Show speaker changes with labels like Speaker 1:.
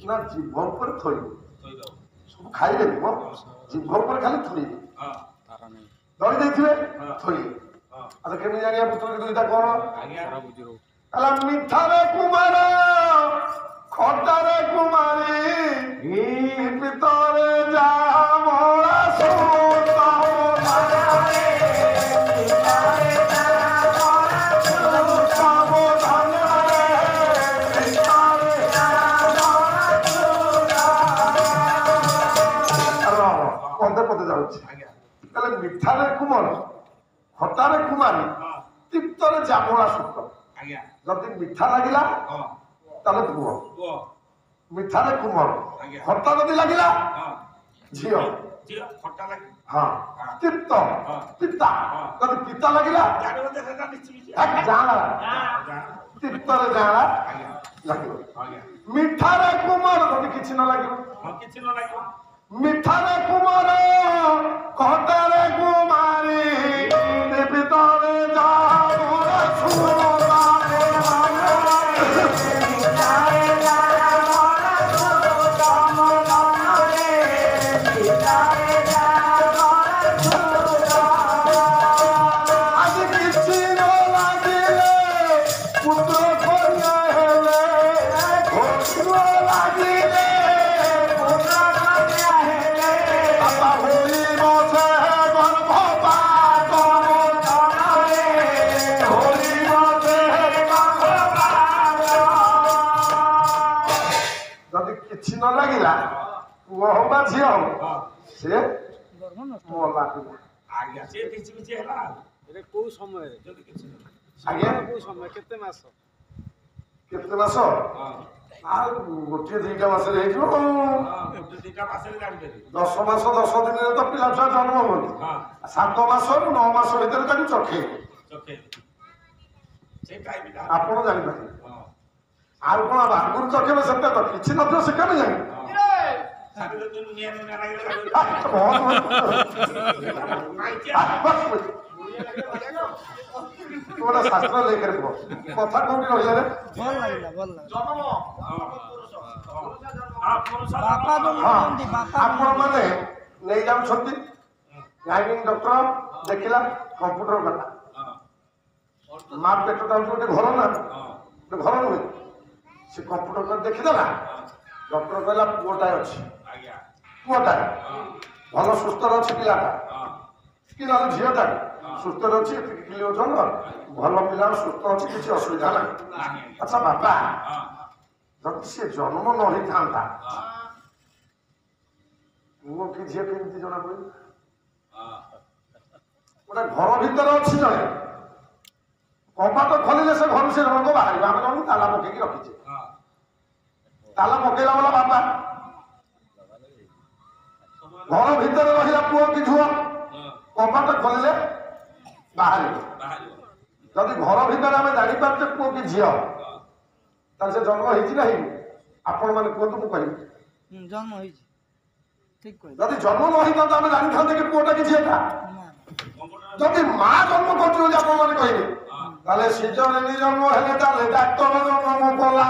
Speaker 1: না জিভ উপরে থইবে সব খাইবেনি ম জিভ উপরে খালি থইবে ধরি ଦେଇଥିବେ থইবে আচ্ছা কেমনি জানিয়া পুত্র দুইটা কোন আলা মিঠারে কুমার খটারে কুমারী ভিতরে যা মোরা সোতা মিঠারে কুমার খটারে কুমারী তৃপ্তরে জামরা সুখ যদি মিঠা লাগিলা তাহলে পুଅ মিঠারে কুমার খଟା যদি লাগিলা ଝିଅ ହଁ ତୃପ୍ତ ପିତା ଯଦି ପିତା ଲାଗିଲା ଜାଁଳା ତୃପ୍ତରେ ଜାଁଳା ଲାଗିବ ମିଠାରେ କୁମାର ଯଦି କିଛି ନ ଲାଗିବ ମିଠାରେ କୁମାର ଖଟାରେ କୁମାରୀ ଭିତରେ କିଛି ନ ଲାଗିଲା ପୁଅ ହଉ ବା ଝିଅ ହଉ ସେ ମଲା ପିଲା
Speaker 2: ଆଜ୍ଞା ସେ କିଛି କିଛି ହେଲା
Speaker 3: ଏରେ କୋଉ ସମୟରେ ଯଦି କିଛି
Speaker 1: ଆଜ୍ଞା
Speaker 3: କୋଉ ସମୟ କେତେ ମାସ
Speaker 1: ଆଉ ଗୋଟିଏ ଦିଟା ମାସରେ ହେଇଯିବ
Speaker 2: ଦିଟା ମାସରେ ଜାଣିପାରିବେ
Speaker 1: 10 ମାସ 10 ଦିନରେ ତ ପିଲା ଛୁଆ ଜନ୍ମ ହୁଅନ୍ତି 7 ମାସରୁ 9 ମାସ ଭିତରେ ତାକୁ ଚଖେଇବେ ଆପଣ ଜାଣିପାରିବେ ଆଉ କଣ ଆଗରୁ ଚଖେଇବେ ସେଟା ତ କିଛି ନଥିବ ସେ କେବେ ଜାଣିବେ ଗୋଟେ ଶାସ୍ତ୍ର ଲେଖରେ କୁହ କଥା କୋଉଠି ରହିଲେ ଆପଣ ମାନେ ନେଇ ଯାଉଛନ୍ତି ଗାଇନିଂ ଡକ୍ଟର ଦେଖିଲା କମ୍ପ୍ୟୁଟର କଥା ମା ପେଟଟା ହଉଛି ଗୋଟେ ଘର ନା ଗୋଟେ ଘର ନୁହେଁ ସେ କମ୍ପ୍ୟୁଟର ଦେଖିଦେଲା ଡକ୍ଟର କହିଲା ପୁଅଟାଏ ଅଛି ପୁଅଟାଏ ଭଲ ସୁସ୍ଥରେ ଅଛି ପିଲାଟା କି ନହେଲେ ଝିଅଟା ସୁସ୍ଥରେ ଅଛି ଏତିକି କିଲୋ ଓଜନ ଭଲ ପିଲା ସୁସ୍ଥ ଅଛି କିଛି ଅସୁବିଧା ନାହିଁ ଆଚ୍ଛା ବାପା ଯଦି ସେ ଜନ୍ମ ନ ହେଇଥାନ୍ତା ପୁଅ କି ଝିଅ କେମିତି ଜଣା ପଡିବ ଗୋଟେ ଘର ଭିତରେ ଅଛି ଜଣେ କବାଟ ଖୋଲିଲେ ସେ ଘରୁ ସେ ରଙ୍ଗ ବାହାରିବ ଆମେ ଜଣକୁ ତାଲା ପକେଇକି ରଖିଛେ ତାଲା ପକେଇଲା ବେলা ବାପା ଘର ଭିତରେ ରହିଲା ପୁଅ କି ଝୁଅ କବାଟ ଖୋଲିଲେ ବାହାରିବ ଯଦି ଘର ଭିତରେ ଆମେ ଜାଣିପାରୁଛେ ପୁଅ କି ଝିଅ ତାହେଲେ ସେ ଜନ୍ମ ହେଇଛି ନା ହେଇନି ଆପଣ ମାନେ କୁହନ୍ତୁ ମୁଁ କହିବି
Speaker 4: ଜନ୍ମ ହେଇଛି
Speaker 1: ଯଦି ଜନ୍ମ ନ ହେଇଥାନ୍ତା ଆମେ ଜାଣିଥାନ୍ତେ କି ପୁଅଟା କି ଝିଅଟା ଯଦି ମା ଜନ୍ମ କରୁଛି ବୋଲି ଆପଣ ମାନେ କହିବେ তাহলে সিজনে জন্ম হলে তাহলে ডাক্তার জন্ম কলা